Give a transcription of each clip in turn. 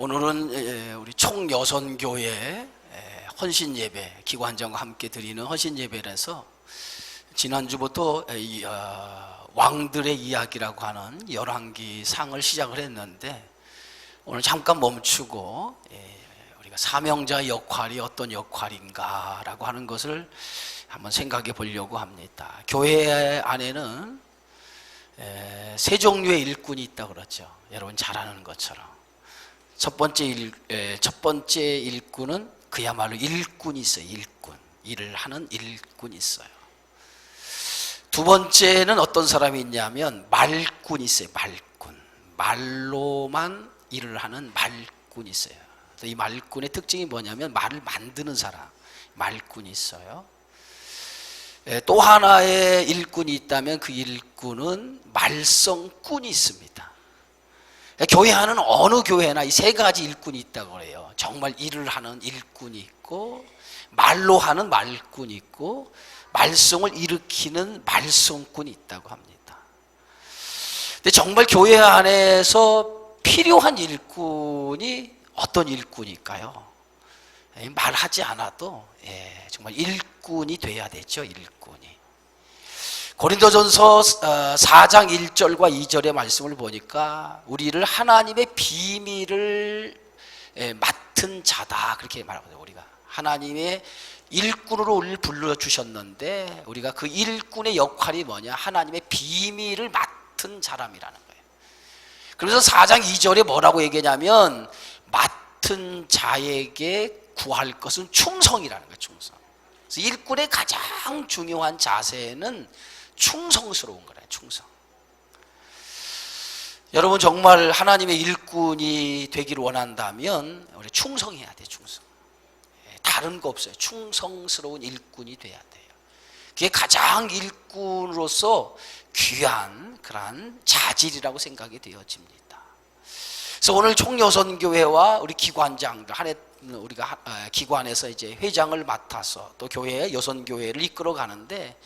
오늘은 우리 총여선교회 헌신예배 기관장과 함께 드리는 헌신예배라서 지난주부터 왕들의 이야기라고 하는 열왕기 상을 시작을 했는데 오늘 잠깐 멈추고 우리가 사명자의 역할이 어떤 역할인가 라고 하는 것을 한번 생각해 보려고 합니다. 교회 안에는 세 종류의 일꾼이 있다고 그러죠. 여러분 잘 아는 것처럼 첫 번째 일꾼은 그야말로 일꾼이 있어요. 일을 하는 일꾼이 있어요. 두 번째는 어떤 사람이 있냐면 말꾼이 있어요. 말로만 일을 하는 말꾼이 있어요. 이 말꾼의 특징이 뭐냐면 말을 만드는 사람, 말꾼이 있어요. 또 하나의 일꾼이 있다면 그 일꾼은 말썽꾼이 있습니다. 교회 안은 어느 교회나 이 세 가지 일꾼이 있다고 그래요. 정말 일을 하는 일꾼이 있고, 말로 하는 말꾼이 있고, 말썽을 일으키는 말썽꾼이 있다고 합니다. 근데 정말 교회 안에서 필요한 일꾼이 어떤 일꾼일까요? 말하지 않아도 정말 일꾼이 돼야 되죠. 일꾼이. 고린도전서 4장 1절과 2절의 말씀을 보니까 우리를 하나님의 비밀을 맡은 자다 그렇게 말하거든요. 우리가 하나님의 일꾼으로 우리를 불러주셨는데 우리가 그 일꾼의 역할이 뭐냐? 하나님의 비밀을 맡은 사람이라는 거예요. 그래서 4장 2절에 뭐라고 얘기하냐면 맡은 자에게 구할 것은 충성이라는 거예요. 충성. 그래서 일꾼의 가장 중요한 자세는 충성스러운 거래요. 충성. 여러분 정말 하나님의 일꾼이 되기를 원한다면 우리 충성해야 돼요. 충성. 다른 거 없어요. 충성스러운 일꾼이 돼야 돼요. 그게 가장 일꾼으로서 귀한 그런 자질이라고 생각이 되어집니다. 그래서 오늘 총여선교회와 우리 기관장들 우리가 기관에서 이제 회장을 맡아서 또 교회 여선교회를 이끌어 가는데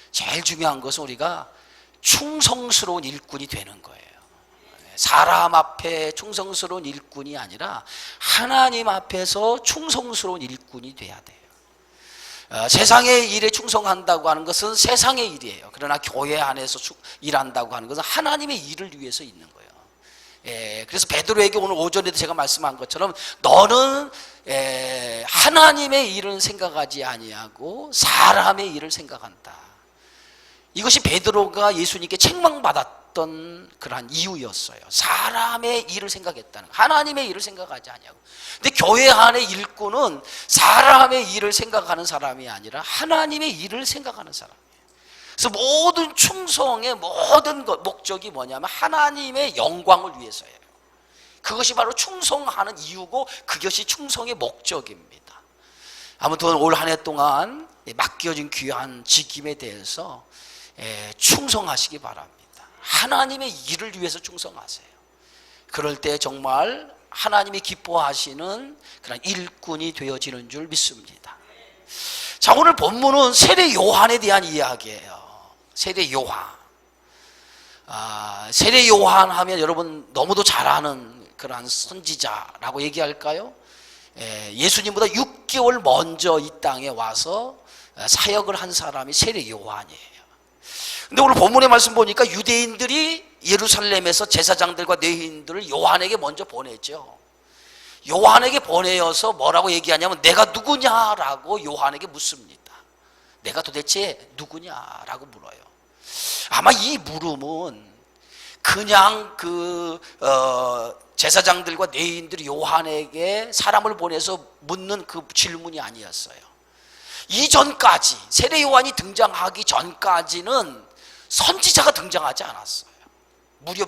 제일 중요한 것은 우리가 충성스러운 일꾼이 되는 거예요. 사람 앞에 충성스러운 일꾼이 아니라 하나님 앞에서 충성스러운 일꾼이 돼야 돼요. 세상의 일에 충성한다고 하는 것은 세상의 일이에요. 그러나 교회 안에서 일한다고 하는 것은 하나님의 일을 위해서 있는 거예요. 그래서 베드로에게 오늘 오전에도 제가 말씀한 것처럼 너는 하나님의 일은 생각하지 아니하고 사람의 일을 생각한다. 이것이 베드로가 예수님께 책망받았던 그러한 이유였어요. 사람의 일을 생각했다는 거예요. 하나님의 일을 생각하지 아니하고. 근데 교회 안의 일꾼은 사람의 일을 생각하는 사람이 아니라 하나님의 일을 생각하는 사람이에요. 그래서 모든 충성의 모든 목적이 뭐냐면 하나님의 영광을 위해서예요. 그것이 바로 충성하는 이유고 그것이 충성의 목적입니다. 아무튼 올 한 해 동안 맡겨진 귀한 직임에 대해서 충성하시기 바랍니다. 하나님의 일을 위해서 충성하세요. 그럴 때 정말 하나님이 기뻐하시는 그런 일꾼이 되어지는 줄 믿습니다. 자, 오늘 본문은 세례 요한에 대한 이야기예요. 세례 요한. 세례 요한 하면 여러분 너무도 잘 아는 그런 선지자라고 얘기할까요? 예수님보다 6개월 먼저 이 땅에 와서 사역을 한 사람이 세례 요한이에요. 근데 오늘 본문의 말씀 보니까 유대인들이 예루살렘에서 제사장들과 레위인들을 요한에게 먼저 보내죠. 요한에게 보내어서 뭐라고 얘기하냐면 내가 누구냐라고 요한에게 묻습니다. 내가 도대체 누구냐라고 물어요. 아마 이 물음은 그냥 제사장들과 레위인들이 요한에게 사람을 보내서 묻는 그 질문이 아니었어요. 이전까지 세례 요한이 등장하기 전까지는 선지자가 등장하지 않았어요. 무려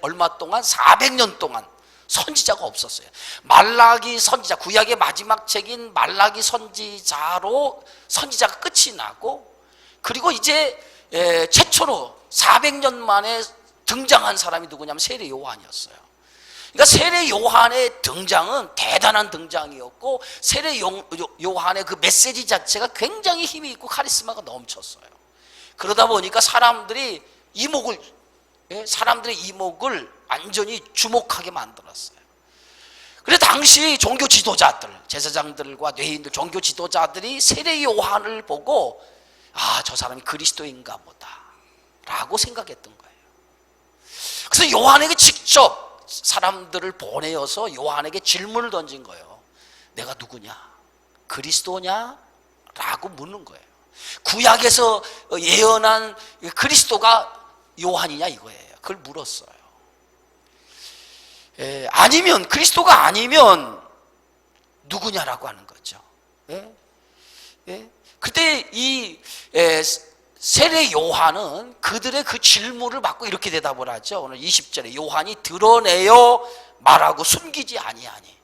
얼마 동안 400년 동안 선지자가 없었어요. 말라기 선지자, 구약의 마지막 책인 말라기 선지자로 선지자가 끝이 나고 그리고 이제 최초로 400년 만에 등장한 사람이 누구냐면 세례 요한이었어요. 그러니까 세례 요한의 등장은 대단한 등장이었고 세례 요한의 그 메시지 자체가 굉장히 힘이 있고 카리스마가 넘쳤어요. 그러다 보니까 사람들의 이목을 완전히 주목하게 만들었어요. 그래서 당시 종교 지도자들, 제사장들과 뇌인들, 종교 지도자들이 세례 요한을 보고 저 사람이 그리스도인가 보다 라고 생각했던 거예요. 그래서 요한에게 직접 사람들을 보내어서 요한에게 질문을 던진 거예요. 내가 누구냐? 그리스도냐? 라고 묻는 거예요. 구약에서 예언한 그리스도가 요한이냐 이거예요. 그걸 물었어요. 아니면 그리스도가 아니면 누구냐라고 하는 거죠. 그때 이 세례 요한은 그들의 그 질문을 받고 이렇게 대답을 하죠. 오늘 20절에 요한이 드러내어 말하고 숨기지 아니하니.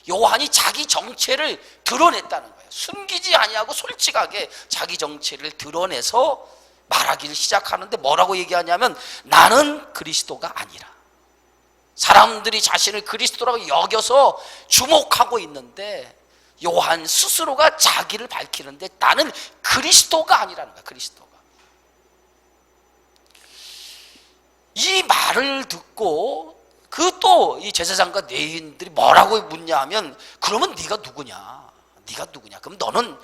요한이 자기 정체를 드러냈다는 거예요. 숨기지 아니하고 솔직하게 자기 정체를 드러내서 말하기를 시작하는데 뭐라고 얘기하냐면 나는 그리스도가 아니라. 사람들이 자신을 그리스도라고 여겨서 주목하고 있는데 요한 스스로가 자기를 밝히는데 나는 그리스도가 아니라는 거야. 그리스도가. 이 말을 듣고 또 이 제사장과 뇌인들이 뭐라고 묻냐 하면 그러면 네가 누구냐? 네가 누구냐? 그럼 너는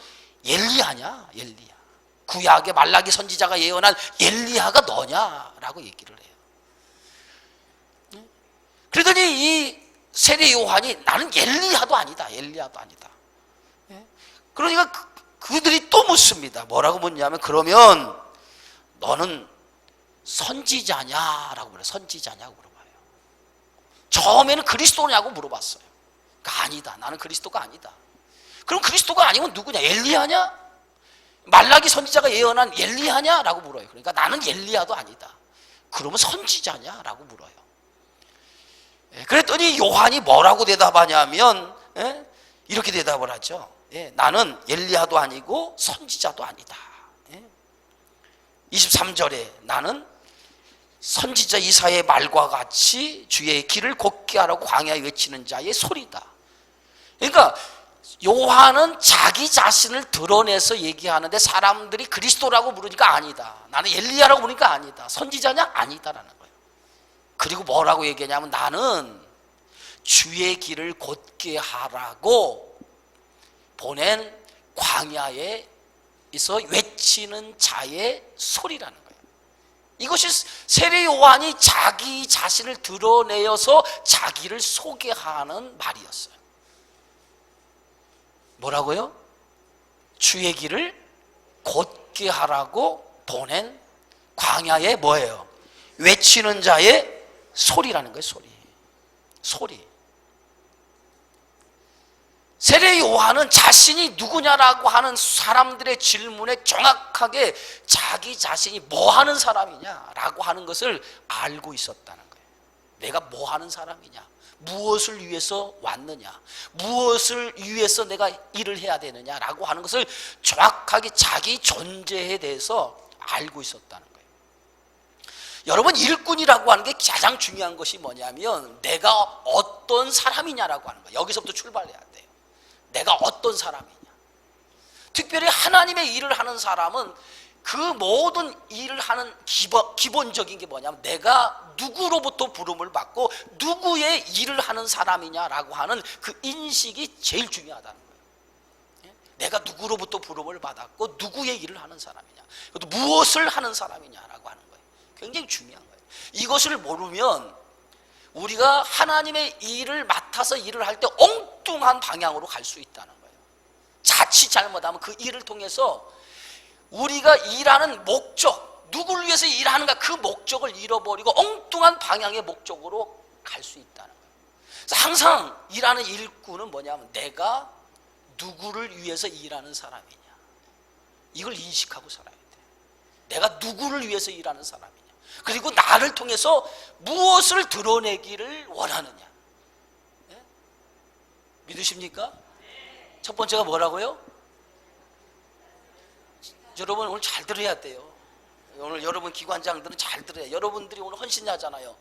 엘리야냐? 엘리야. 구약의 말라기 선지자가 예언한 엘리야가 너냐라고 얘기를 해요. 그러더니 이 세례 요한이 나는 엘리야도 아니다. 엘리야도 아니다. 그러니까 그들이 또 묻습니다. 뭐라고 묻냐면 그러면 너는 선지자냐라고 그래요. 선지자냐고 물어봐요. 처음에는 그리스도냐고 물어봤어요. 그러니까 아니다. 나는 그리스도가 아니다. 그럼 그리스도가 아니면 누구냐? 엘리야냐? 말라기 선지자가 예언한 엘리야냐라고 물어요. 그러니까 나는 엘리야도 아니다. 그러면 선지자냐라고 물어요. 그랬더니 요한이 뭐라고 대답하냐면 이렇게 대답을 하죠. 나는 엘리야도 아니고 선지자도 아니다. 23절에 나는 선지자 이사야의 말과 같이 주의 길을 곱게 하라고 광야에 외치는 자의 소리다. 그러니까 요한은 자기 자신을 드러내서 얘기하는데 사람들이 그리스도라고 부르니까 아니다. 나는 엘리야라고 부르니까 아니다. 선지자냐? 아니다라는 거예요. 그리고 뭐라고 얘기하냐면 나는 주의 길을 곧게 하라고 보낸 광야에 있어 외치는 자의 소리라는 거예요. 이것이 세례 요한이 자기 자신을 드러내어서 자기를 소개하는 말이었어요. 뭐라고요? 주의 길을 곧게 하라고 보낸 광야에 뭐예요? 외치는 자의 소리라는 거예요. 소리. 세례 요한은 자신이 누구냐라고 하는 사람들의 질문에 정확하게 자기 자신이 뭐 하는 사람이냐라고 하는 것을 알고 있었다는 거예요. 내가 뭐 하는 사람이냐, 무엇을 위해서 왔느냐, 무엇을 위해서 내가 일을 해야 되느냐라고 하는 것을 정확하게 자기 존재에 대해서 알고 있었다는 거예요. 여러분, 일꾼이라고 하는 게 가장 중요한 것이 뭐냐면 내가 어떤 사람이냐라고 하는 거예요. 여기서부터 출발해야 돼요. 내가 어떤 사람이냐. 특별히 하나님의 일을 하는 사람은 그 모든 일을 하는 기본적인 게 뭐냐면 내가 누구로부터 부름을 받고 누구의 일을 하는 사람이냐라고 하는 그 인식이 제일 중요하다는 거예요. 내가 누구로부터 부름을 받았고 누구의 일을 하는 사람이냐, 또 무엇을 하는 사람이냐라고 하는 거예요. 굉장히 중요한 거예요. 이것을 모르면 우리가 하나님의 일을 맡아서 일을 할 때 엉뚱한 방향으로 갈 수 있다는 거예요. 자칫 잘못하면 그 일을 통해서 우리가 일하는 목적, 누구를 위해서 일하는가 그 목적을 잃어버리고 엉뚱한 방향의 목적으로 갈 수 있다는 거예요. 그래서 항상 일하는 일꾼은 뭐냐면 내가 누구를 위해서 일하는 사람이냐, 이걸 인식하고 살아야 돼. 내가 누구를 위해서 일하는 사람이냐, 그리고 나를 통해서 무엇을 드러내기를 원하느냐. 네? 믿으십니까? 첫 번째가 뭐라고요? 여러분 오늘 잘 들어야 돼요. 오늘 여러분 기관장들은 잘 들어야 돼요. 여러분들이 오늘 헌신하잖아요.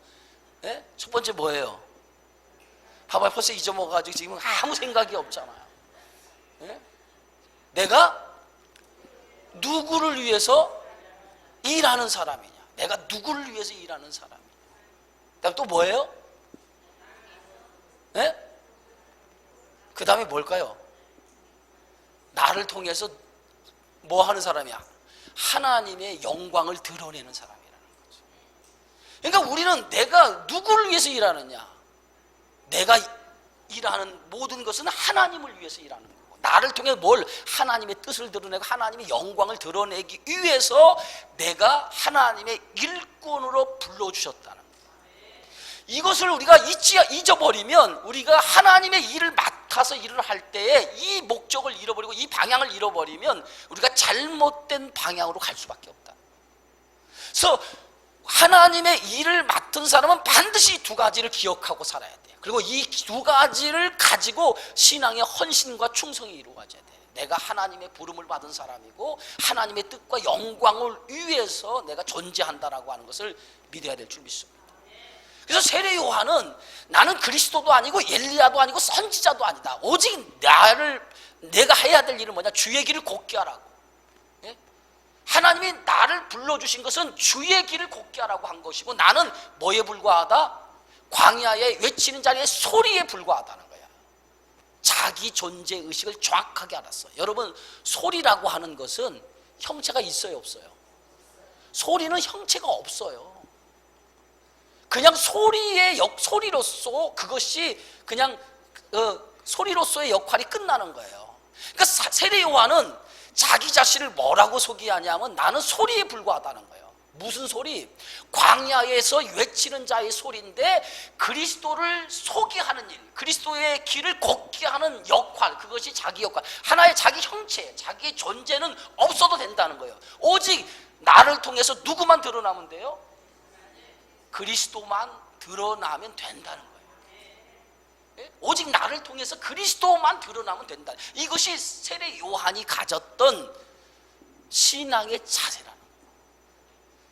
네? 첫 번째 뭐예요? 봐봐요, 벌써 잊어먹어가지고 지금 아무 생각이 없잖아요. 네? 내가 누구를 위해서 일하는 사람이냐, 내가 누구를 위해서 일하는 사람이냐. 그다음 또 뭐예요? 네? 그 다음에 뭘까요? 나를 통해서 뭐 하는 사람이야? 하나님의 영광을 드러내는 사람이라는 거죠. 그러니까 우리는 내가 누구를 위해서 일하느냐? 내가 일하는 모든 것은 하나님을 위해서 일하는 거고, 나를 통해 뭘? 하나님의 뜻을 드러내고 하나님의 영광을 드러내기 위해서 내가 하나님의 일꾼으로 불러주셨다는 거예요. 이것을 우리가 잊어버리면, 우리가 하나님의 일을 맡아서 일을 할 때에 이 목적을 잃어버리고 이 방향을 잃어버리면 우리가 잘못된 방향으로 갈 수밖에 없다. 그래서 하나님의 일을 맡은 사람은 반드시 두 가지를 기억하고 살아야 돼요. 그리고 이 두 가지를 가지고 신앙의 헌신과 충성이 이루어져야 돼요. 내가 하나님의 부름을 받은 사람이고 하나님의 뜻과 영광을 위해서 내가 존재한다라고 하는 것을 믿어야 될 줄 믿습니다. 그래서 세례 요한은 나는 그리스도도 아니고 엘리야도 아니고 선지자도 아니다. 오직 내가 해야 될 일은 뭐냐? 주의 길을 곱게 하라고. 예? 하나님이 나를 불러주신 것은 주의 길을 곱게 하라고 한 것이고, 나는 뭐에 불과하다? 광야에 외치는 자리의 소리에 불과하다는 거야. 자기 존재 의식을 정확하게 알았어. 여러분, 소리라고 하는 것은 형체가 있어요, 없어요? 소리는 형체가 없어요. 그냥 소리로서 그것이 그냥 소리로서의 역할이 끝나는 거예요. 그러니까 세례 요한은 자기 자신을 뭐라고 소개하냐면 나는 소리에 불과하다는 거예요. 무슨 소리? 광야에서 외치는 자의 소리인데, 그리스도를 소개하는 일, 그리스도의 길을 걷게 하는 역할, 그것이 자기 역할, 하나의 자기 형체, 자기의 존재는 없어도 된다는 거예요. 오직 나를 통해서 누구만 드러나면 돼요? 그리스도만 드러나면 된다는 거예요. 오직 나를 통해서 그리스도만 드러나면 된다. 이것이 세례 요한이 가졌던 신앙의 자세라는 거예요.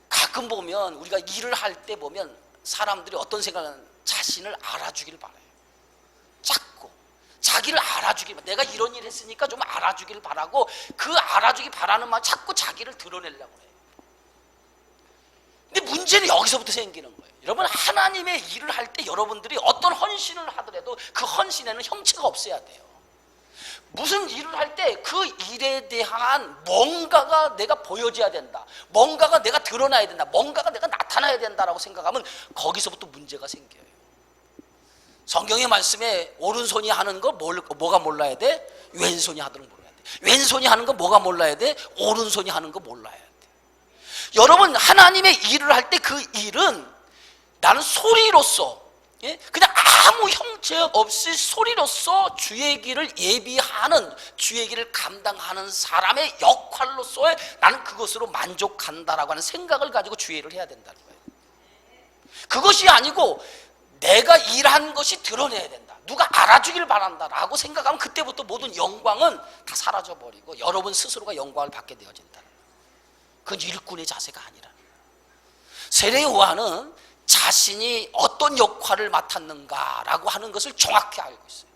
가끔 보면 우리가 일을 할 때 보면 사람들이 어떤 생각은 자신을 알아주길 바라요. 자꾸 자기를 알아주길 바라요. 내가 이런 일 했으니까 좀 알아주길 바라고, 그 알아주기 바라는 말 자꾸 자기를 드러내려고 해요. 근데 문제는 여기서부터 생기는 거예요. 여러분, 하나님의 일을 할 때 여러분들이 어떤 헌신을 하더라도 그 헌신에는 형체가 없어야 돼요. 무슨 일을 할 때 그 일에 대한 뭔가가 내가 보여져야 된다, 뭔가가 내가 드러나야 된다, 뭔가가 내가 나타나야 된다라고 생각하면 거기서부터 문제가 생겨요. 성경의 말씀에 오른손이 하는 거 뭐가 몰라야 돼? 왼손이 하도록 몰라야 돼. 왼손이 하는 거 뭐가 몰라야 돼? 오른손이 하는 거 몰라야 돼. 여러분, 하나님의 일을 할 때 그 일은 나는 소리로서, 그냥 아무 형체 없이 소리로서 주의 길을 예비하는, 주의 길을 감당하는 사람의 역할로서의 나는 그것으로 만족한다라고 하는 생각을 가지고 주의 일을 해야 된다는 거예요. 그것이 아니고 내가 일한 것이 드러내야 된다, 누가 알아주길 바란다라고 생각하면 그때부터 모든 영광은 다 사라져버리고 여러분 스스로가 영광을 받게 되어진다. 그건 일꾼의 자세가 아니라. 세례 요한은 자신이 어떤 역할을 맡았는가라고 하는 것을 정확히 알고 있어요.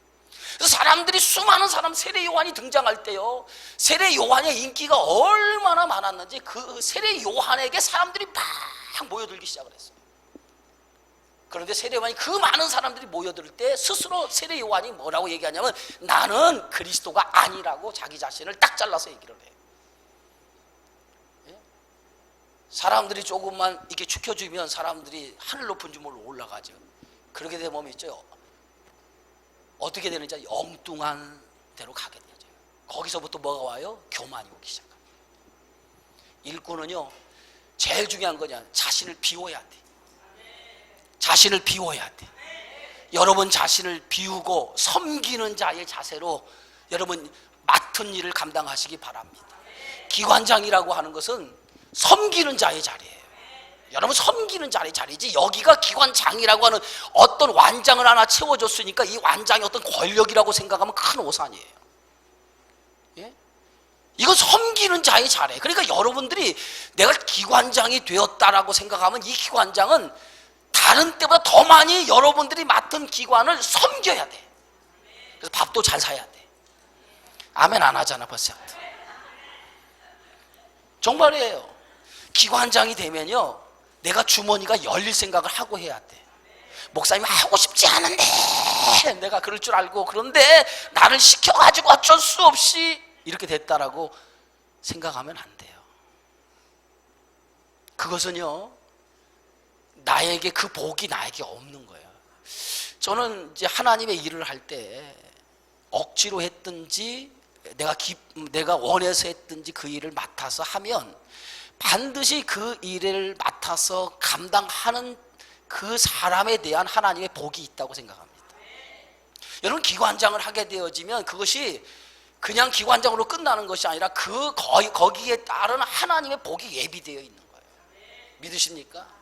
그래서 사람들이, 수많은 사람, 세례 요한이 등장할 때요, 세례 요한의 인기가 얼마나 많았는지 그 세례 요한에게 사람들이 막 모여들기 시작을 했어요. 그런데 세례 요한이 그 많은 사람들이 모여들 때 스스로 세례 요한이 뭐라고 얘기하냐면 나는 그리스도가 아니라고 자기 자신을 딱 잘라서 얘기를 해요. 사람들이 조금만 이렇게 축혀주면 사람들이 하늘 높은 주물로 올라가죠. 그렇게 되면 있죠, 어떻게 되는지 엉뚱한 대로 가게 되죠. 거기서부터 뭐가 와요? 교만이 오기 시작합니다. 일꾼은요, 제일 중요한 거냐, 자신을 비워야 돼. 자신을 비워야 돼. 여러분 자신을 비우고 섬기는 자의 자세로 여러분 맡은 일을 감당하시기 바랍니다. 기관장이라고 하는 것은 섬기는 자의 자리예요. 여러분, 섬기는 자의 자리지, 여기가 기관장이라고 하는 어떤 완장을 하나 채워줬으니까 이 완장이 어떤 권력이라고 생각하면 큰 오산이에요. 예? 이건 섬기는 자의 자리. 그러니까 여러분들이 내가 기관장이 되었다라고 생각하면 이 기관장은 다른 때보다 더 많이 여러분들이 맡은 기관을 섬겨야 돼. 그래서 밥도 잘 사야 돼. 아멘 안 하잖아 벌써. 정말이에요. 기관장이 되면요, 내가 주머니가 열릴 생각을 하고 해야 돼. 목사님 하고 싶지 않은데 해. 내가 그럴 줄 알고. 그런데 나를 시켜가지고 어쩔 수 없이 이렇게 됐다라고 생각하면 안 돼요. 그것은요, 나에게 그 복이 나에게 없는 거예요. 저는 이제 하나님의 일을 할 때 억지로 했든지 내가 원해서 했든지 그 일을 맡아서 하면 반드시 그 일을 맡아서 감당하는 그 사람에 대한 하나님의 복이 있다고 생각합니다. 여러분, 기관장을 하게 되어지면 그것이 그냥 기관장으로 끝나는 것이 아니라 거기에 따른 하나님의 복이 예비되어 있는 거예요. 믿으십니까?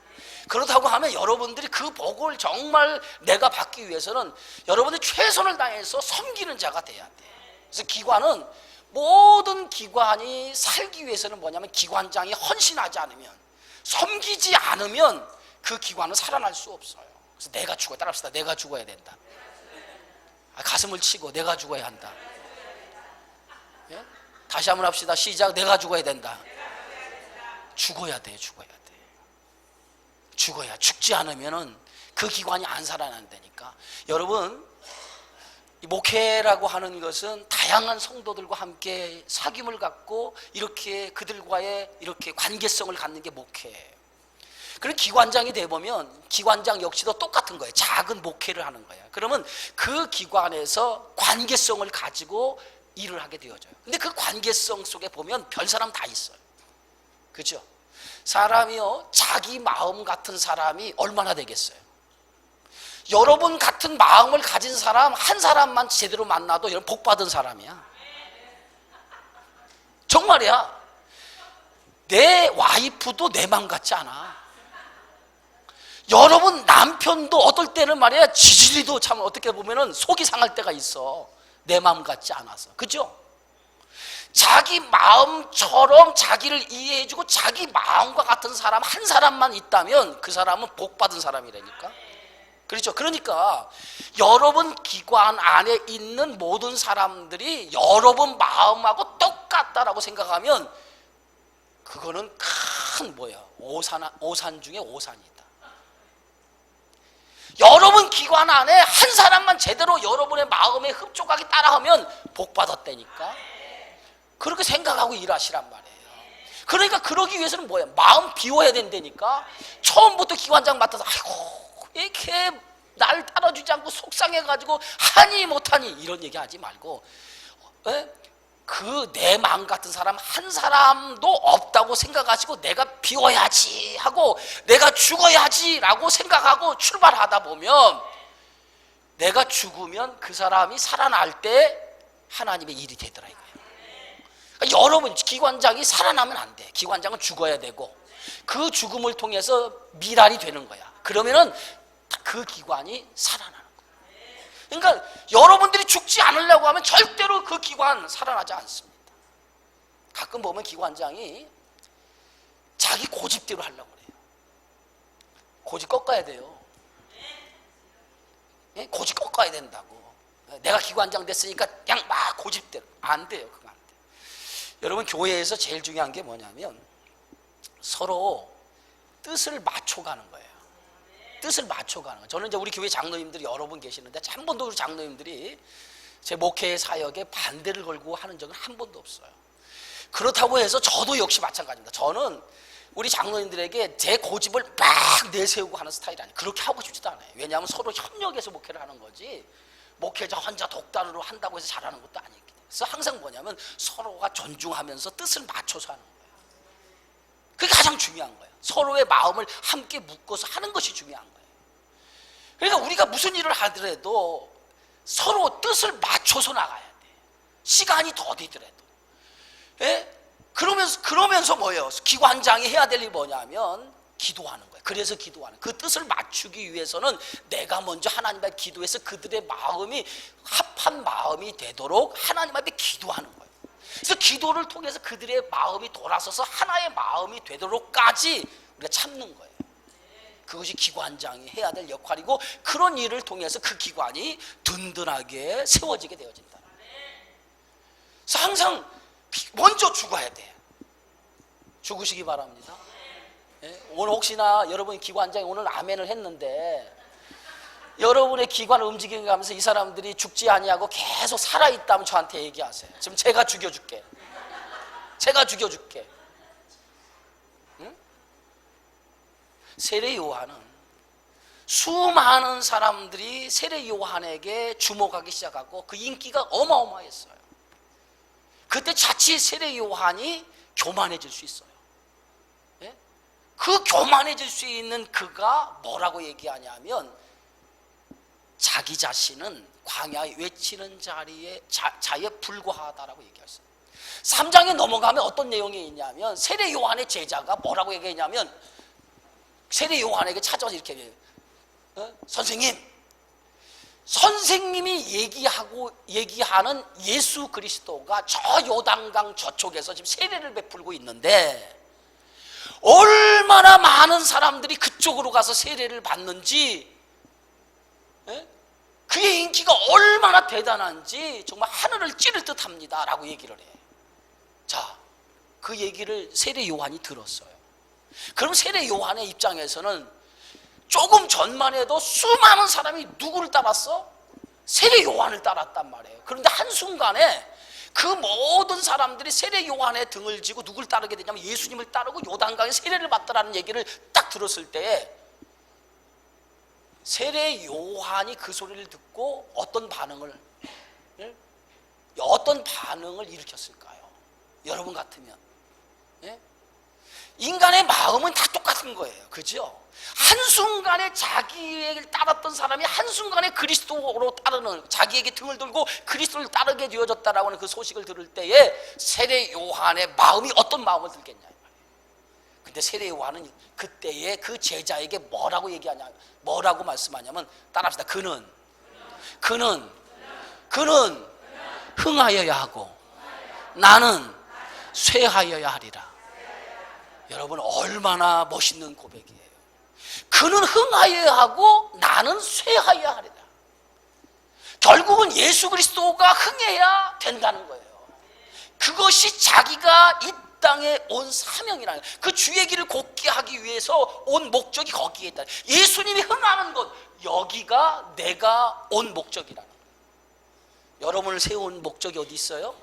그렇다고 하면 여러분들이 그 복을 정말 내가 받기 위해서는 여러분들이 최선을 다해서 섬기는 자가 돼야 돼. 그래서 기관은, 모든 기관이 살기 위해서는 뭐냐면 기관장이 헌신하지 않으면, 섬기지 않으면 그 기관은 살아날 수 없어요. 그래서 내가 죽어야, 따라합시다. 내가 죽어야 된다. 가슴을 치고 내가 죽어야 한다. 예? 다시 한번 합시다. 시작. 내가 죽어야 된다. 죽어야 돼. 죽어야 돼. 죽어야. 죽지 않으면은 그 기관이 안 살아난다니까. 여러분, 이 목회라고 하는 것은 다양한 성도들과 함께 사귐을 갖고 이렇게 그들과의 이렇게 관계성을 갖는 게 목회예요. 그리고 기관장이 되보면 기관장 역시도 똑같은 거예요. 작은 목회를 하는 거예요. 그러면 그 기관에서 관계성을 가지고 일을 하게 되어져요. 근데 그 관계성 속에 보면 별 사람 다 있어요. 그렇죠? 사람이요, 자기 마음 같은 사람이 얼마나 되겠어요? 여러분 같은 마음을 가진 사람 한 사람만 제대로 만나도 여러분 복 받은 사람이야. 정말이야. 내 와이프도 내 마음 같지 않아. 여러분 남편도 어떨 때는 말이야, 지질이도 참 어떻게 보면은 속이 상할 때가 있어. 내 마음 같지 않아서. 그죠? 자기 마음처럼 자기를 이해해주고 자기 마음과 같은 사람 한 사람만 있다면 그 사람은 복 받은 사람이라니까. 그렇죠? 그러니까 여러분 기관 안에 있는 모든 사람들이 여러분 마음하고 똑같다라고 생각하면 그거는 큰 오산 중에 오산이다. 여러분 기관 안에 한 사람만 제대로 여러분의 마음에 흡족하게 따라하면 복 받았다니까. 그렇게 생각하고 일하시란 말이에요. 그러니까 그러기 위해서는 뭐예요? 마음 비워야 된다니까. 처음부터 기관장 맡아서 아이고 이렇게 날 따라주지 않고 속상해가지고 하니 못하니 이런 얘기 하지 말고, 그 내 마음 같은 사람 한 사람도 없다고 생각하시고 내가 비워야지 하고 내가 죽어야지 라고 생각하고 출발하다 보면 내가 죽으면 그 사람이 살아날 때 하나님의 일이 되더라 이거예요. 그러니까 여러분 기관장이 살아나면 안 돼. 기관장은 죽어야 되고 그 죽음을 통해서 미랄이 되는 거야. 그러면은 그 기관이 살아나는 거야. 그러니까 여러분들이 죽지 않으려고 하면 절대로 그 기관 살아나지 않습니다. 가끔 보면 기관장이 자기 고집대로 하려고 그래요. 고집 꺾어야 돼요. 고집 꺾어야 된다고. 내가 기관장 됐으니까 그냥 막 고집대로. 안 돼요. 그거 안 돼요. 여러분 교회에서 제일 중요한 게 뭐냐면 서로 뜻을 맞춰가는 거예요. 뜻을 맞춰가는 거예요. 저는 이제 우리 교회 장로님들이 여러 분 계시는데 한 번도 우리 장로님들이 제 목회 사역에 반대를 걸고 하는 적은 한 번도 없어요. 그렇다고 해서 저도 역시 마찬가지입니다. 저는 우리 장로님들에게 제 고집을 막 내세우고 하는 스타일이 아니에요. 그렇게 하고 싶지도 않아요. 왜냐하면 서로 협력해서 목회를 하는 거지 목회자 혼자 독단으로 한다고 해서 잘하는 것도 아니기 때문에. 그래서 항상 뭐냐면 서로가 존중하면서 뜻을 맞춰서 하는 거예요. 그게 가장 중요한 거예요. 서로의 마음을 함께 묶어서 하는 것이 중요한 거예요. 그러니까 우리가 무슨 일을 하더라도 서로 뜻을 맞춰서 나가야 돼. 시간이 더디더라도. 그러면서 뭐예요? 기관장이 해야 될 일이 뭐냐면 기도하는 거예요. 그래서 기도하는 거예요. 그 뜻을 맞추기 위해서는 내가 먼저 하나님 앞에 기도해서 그들의 마음이 합한 마음이 되도록 하나님 앞에 기도하는 거예요. 그래서 기도를 통해서 그들의 마음이 돌아서서 하나의 마음이 되도록까지 우리가 참는 거예요. 그것이 기관장이 해야 될 역할이고 그런 일을 통해서 그 기관이 든든하게 세워지게 되어진다. 그래서 항상 먼저 죽어야 돼요. 죽으시기 바랍니다. 오늘 혹시나 여러분 기관장이 오늘 아멘을 했는데 여러분의 기관을 움직이면서 이 사람들이 죽지 아니하고 계속 살아있다면 저한테 얘기하세요. 지금 제가 죽여줄게. 제가 죽여줄게. 응? 세례 요한은 수많은 사람들이 세례 요한에게 주목하기 시작하고 그 인기가 어마어마했어요. 그때 자칫 세례 요한이 교만해질 수 있어요. 예? 그 교만해질 수 있는 그가 뭐라고 얘기하냐면 자기 자신은 광야에 외치는 자에 불과하다라고 얘기했어요. 3장에 넘어가면 어떤 내용이 있냐면 세례 요한의 제자가 뭐라고 얘기했냐면 세례 요한에게 찾아와서 이렇게 얘기해요. 선생님이 얘기하는 예수 그리스도가 저 요단강 저쪽에서 지금 세례를 베풀고 있는데 얼마나 많은 사람들이 그쪽으로 가서 세례를 받는지, 그의 인기가 얼마나 대단한지 정말 하늘을 찌를 듯 합니다 라고 얘기를 해. 자, 그 얘기를 세례 요한이 들었어요. 그럼 세례 요한의 입장에서는 조금 전만 해도 수많은 사람이 누구를 따랐어? 세례 요한을 따랐단 말이에요. 그런데 한순간에 그 모든 사람들이 세례 요한의 등을 지고 누구를 따르게 되냐면 예수님을 따르고 요단강에 세례를 받더라는 얘기를 딱 들었을 때에 세례 요한이 그 소리를 듣고 어떤 반응을 일으켰을까요? 여러분 같으면, 인간의 마음은 다 똑같은 거예요. 그죠? 한순간에 자기를 따랐던 사람이 한순간에 그리스도로 따르는, 자기에게 등을 들고 그리스도를 따르게 되어졌다라고 하는 그 소식을 들을 때에 세례 요한의 마음이 어떤 마음을 들겠냐. 근데 세례 요한은 그때에 그 제자에게 뭐라고 말씀하냐면, 따라합시다. 그는 흥하여야 하고 나는 쇠하여야 하리라. 여러분, 얼마나 멋있는 고백이에요. 그는 흥하여야 하고 나는 쇠하여야 하리라. 결국은 예수 그리스도가 흥해야 된다는 거예요. 그것이 자기가 이 땅에 온 사명이라는, 그 주의 길을 곱게 하기 위해서 온 목적이 거기에 있다. 예수님이 흥하는 것, 여기가 내가 온 목적이라는 거예요. 여러분을 세운 목적이 어디 있어요?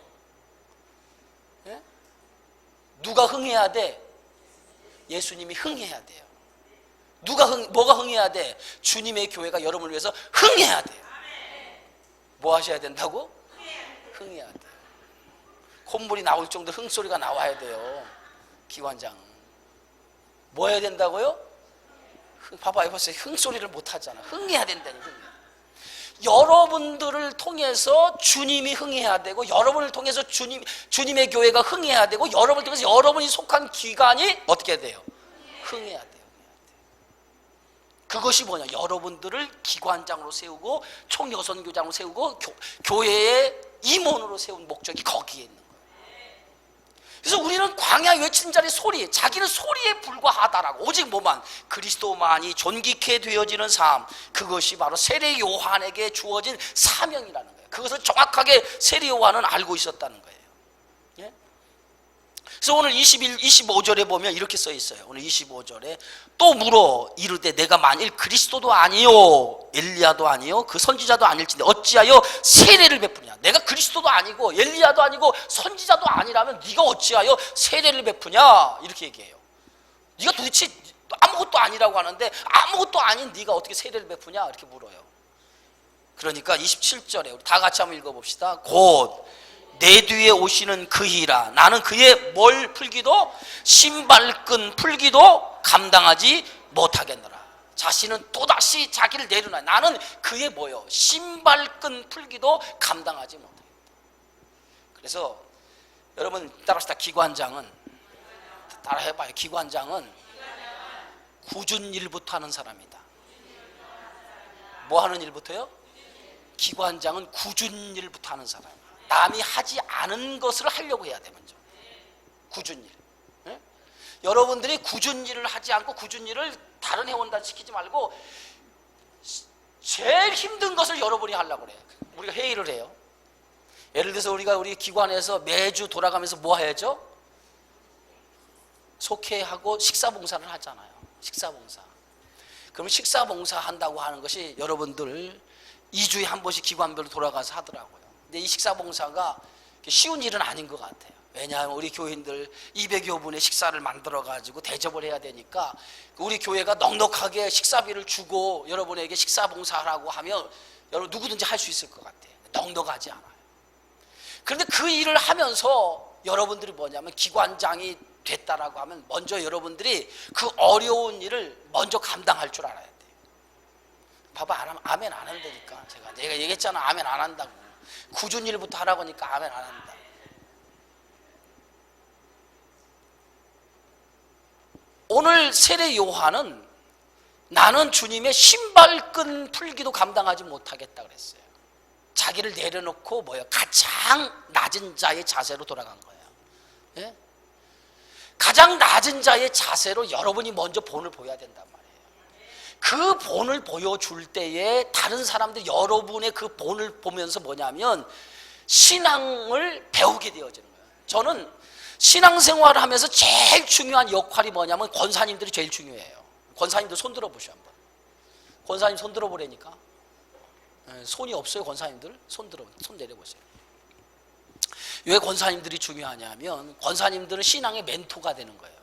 예? 누가 흥해야 돼? 예수님이 흥해야 돼요. 뭐가 흥해야 돼? 주님의 교회가 여러분을 위해서 흥해야 돼요. 뭐 하셔야 된다고? 흥해야 돼요. 콧물이 나올 정도 흥소리가 나와야 돼요. 기관장 뭐 해야 된다고요? 봐봐요, 보세요. 흥소리를 못 하잖아. 흥해야 된다니까. 여러분들을 통해서 주님이 흥해야 되고, 여러분을 통해서 주님의 교회가 흥해야 되고, 여러분을 통해서 여러분이 속한 기관이 어떻게 돼요? 흥해야 돼요. 그것이 뭐냐? 여러분들을 기관장으로 세우고 총여선교장으로 세우고 교회의 임원으로 세운 목적이 거기에 있는 거예요. 그래서 우리는 광야 외친 자의 소리, 자기는 소리에 불과하다라고, 오직 뭐만? 그리스도만이 존귀케 되어지는 삶, 그것이 바로 세례 요한에게 주어진 사명이라는 거예요. 그것을 정확하게 세례 요한은 알고 있었다는 거예요. 예? 그래서 오늘 25절에 보면 이렇게 써 있어요. 오늘 25절에 또 물어 이르되 내가 만일 그리스도도 아니요 엘리야도 아니요 그 선지자도 아닐진데 어찌하여 세례를 베푸냐. 내가 그리스도도 아니고 엘리야도 아니고 선지자도 아니라면 네가 어찌하여 세례를 베푸냐, 이렇게 얘기해요. 네가 도대체 아무것도 아니라고 하는데 아무것도 아닌 네가 어떻게 세례를 베푸냐, 이렇게 물어요. 그러니까 27절에 우리 다 같이 한번 읽어봅시다. 곧 내 뒤에 오시는 그이라. 나는 그의 뭘 풀기도, 신발끈 풀기도 감당하지 못하겠노라. 자신은 또다시 자기를 내려놔. 나는 그의 뭐요? 신발끈 풀기도 감당하지 못하겠다. 그래서 여러분 따라합시다. 기관장은, 따라해봐요. 기관장은 굳은 일부터 하는 사람이다. 뭐 하는 일부터요? 기관장은 굳은 일부터 하는 사람이에요. 남이 하지 않은 것을 하려고 해야 돼. 먼저 굳은 일. 네? 여러분들이 굳은 일을 하지 않고 굳은 일을 다른 회원단 시키지 말고 제일 힘든 것을 여러분이 하려고 그래요. 우리가 회의를 해요. 예를 들어서 우리 기관에서 매주 돌아가면서 뭐 해야죠? 속회하고 식사봉사를 하잖아요. 식사봉사. 그럼 식사 봉사 한다고 하는 것이 여러분들 2주에 한 번씩 기관별로 돌아가서 하더라고요. 근데 이 식사 봉사가 쉬운 일은 아닌 것 같아요. 왜냐하면 우리 교인들 200여 분의 식사를 만들어 가지고 대접을 해야 되니까 우리 교회가 넉넉하게 식사비를 주고 여러분에게 식사 봉사하라고 하면 여러분 누구든지 할 수 있을 것 같아요. 넉넉하지 않아요. 그런데 그 일을 하면서 여러분들이 뭐냐면 기관장이 됐다라고 하면 먼저 여러분들이 그 어려운 일을 먼저 감당할 줄 알아야 돼요. 봐봐, 안 하면 아멘 안 한다니까. 내가 얘기했잖아, 아멘 안 한다고. 굳은 일부터 하라고 하니까 아멘 안 한다. 오늘 세례 요한은 나는 주님의 신발끈 풀기도 감당하지 못하겠다 그랬어요. 자기를 내려놓고 가장 낮은 자의 자세로 돌아간 거예요. 예? 가장 낮은 자의 자세로 여러분이 먼저 본을 보여야 된단 말이에요. 그 본을 보여줄 때에 다른 사람들 여러분의 그 본을 보면서 뭐냐면 신앙을 배우게 되어지는 거예요. 저는 신앙생활을 하면서 제일 중요한 역할이 뭐냐면 권사님들이 제일 중요해요. 권사님들 손 들어보시오 한번. 권사님 손 들어보라니까. 손이 없어요 권사님들? 손 내려보세요. 왜 권사님들이 중요하냐면 권사님들은 신앙의 멘토가 되는 거예요.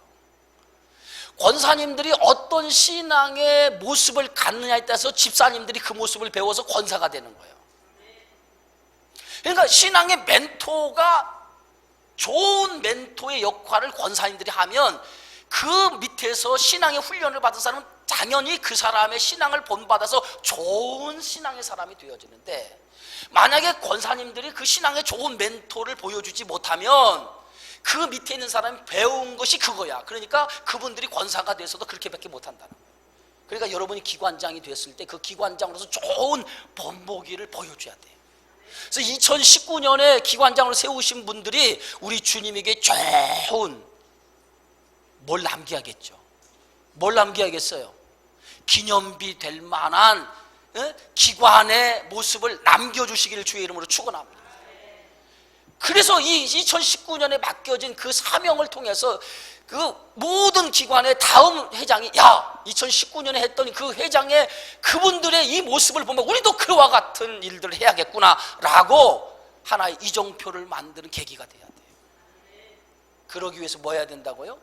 권사님들이 어떤 신앙의 모습을 갖느냐에 따라서 집사님들이 그 모습을 배워서 권사가 되는 거예요. 그러니까 신앙의 멘토가 좋은 멘토의 역할을 권사님들이 하면 그 밑에서 신앙의 훈련을 받은 사람은 당연히 그 사람의 신앙을 본받아서 좋은 신앙의 사람이 되어지는데, 만약에 권사님들이 그 신앙의 좋은 멘토를 보여주지 못하면 그 밑에 있는 사람이 배운 것이 그거야. 그러니까 그분들이 권사가 돼서도 그렇게밖에 못한다는 거예요. 그러니까 여러분이 기관장이 됐을 때 그 기관장으로서 좋은 본보기를 보여줘야 돼요. 그래서 2019년에 기관장으로 세우신 분들이 우리 주님에게 좋은 뭘 남겨야겠죠. 뭘 남겨야겠어요? 기념비 될 만한 기관의 모습을 남겨주시기를 주의 이름으로 축원합니다. 그래서 이 2019년에 맡겨진 그 사명을 통해서 그 모든 기관의 다음 회장이 2019년에 했던 그 회장의 그분들의 이 모습을 보면 우리도 그와 같은 일들을 해야겠구나 라고 하나의 이정표를 만드는 계기가 돼야 돼요. 그러기 위해서 뭐 해야 된다고요?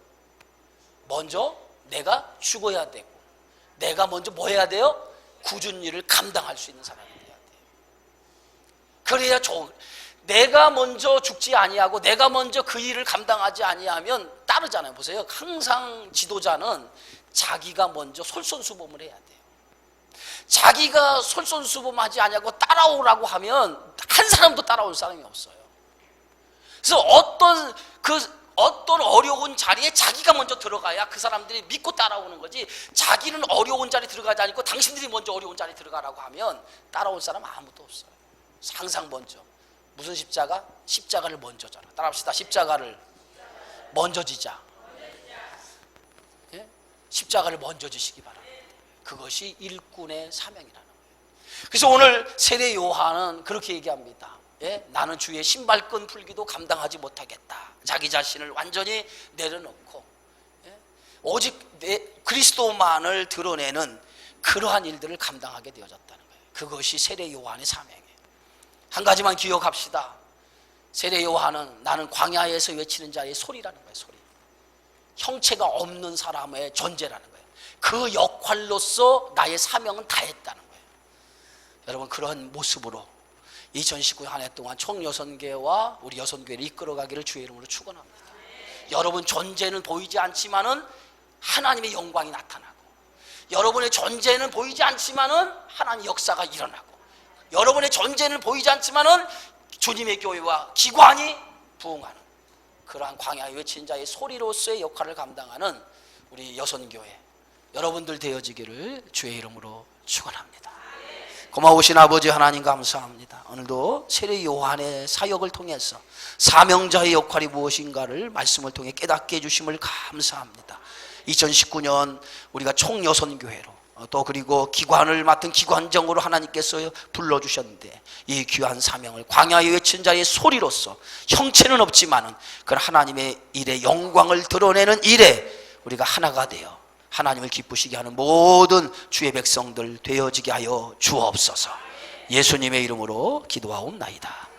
먼저 내가 죽어야 되고, 내가 먼저 뭐 해야 돼요? 굳은 일을 감당할 수 있는 사람이 돼야 돼요. 그래야 내가 먼저 죽지 아니하고 내가 먼저 그 일을 감당하지 아니하면 따르잖아요. 보세요. 항상 지도자는 자기가 먼저 솔선수범을 해야 돼요. 자기가 솔선수범하지 아니하고 따라오라고 하면 한 사람도 따라올 사람이 없어요. 그래서 어떤 어려운 자리에 자기가 먼저 들어가야 그 사람들이 믿고 따라오는 거지, 자기는 어려운 자리에 들어가지 않고 당신들이 먼저 어려운 자리에 들어가라고 하면 따라올 사람 아무도 없어요. 항상 먼저. 무슨 십자가? 십자가를 먼저 져라. 따라합시다. 십자가를 먼저 지자. 예? 십자가를 먼저 지시기 바랍니다. 그것이 일꾼의 사명이라는 거예요. 그래서 오늘 세례 요한은 그렇게 얘기합니다. 예? 나는 주의 신발끈 풀기도 감당하지 못하겠다. 자기 자신을 완전히 내려놓고 오직 그리스도만을 드러내는 그러한 일들을 감당하게 되어졌다는 거예요. 그것이 세례 요한의 사명이에요. 한 가지만 기억합시다. 세례 요한은 나는 광야에서 외치는 자의 소리라는 거예요. 소리. 형체가 없는 사람의 존재라는 거예요. 그 역할로서 나의 사명은 다했다는 거예요. 여러분, 그런 모습으로 2019년 한 해 동안 총여선교회와 우리 여선교회를 이끌어가기를 주의 이름으로 축원합니다. 여러분 존재는 보이지 않지만은 하나님의 영광이 나타나고, 여러분의 존재는 보이지 않지만은 하나님의 역사가 일어나고, 여러분의 존재는 보이지 않지만은 주님의 교회와 기관이 부흥하는 그러한 광야에 외친 자의 소리로서의 역할을 감당하는 우리 여선교회 여러분들 되어지기를 주의 이름으로 축원합니다. 고마우신 아버지 하나님 감사합니다. 오늘도 세례 요한의 사역을 통해서 사명자의 역할이 무엇인가를 말씀을 통해 깨닫게 해주심을 감사합니다. 2019년 우리가 총여선교회로 또 그리고 기관을 맡은 기관장으로 하나님께서 불러주셨는데, 이 귀한 사명을 광야에 외친 자의 소리로서 형체는 없지만은 그 하나님의 일에 영광을 드러내는 일에 우리가 하나가 되어 하나님을 기쁘시게 하는 모든 주의 백성들 되어지게 하여 주옵소서. 예수님의 이름으로 기도하옵나이다.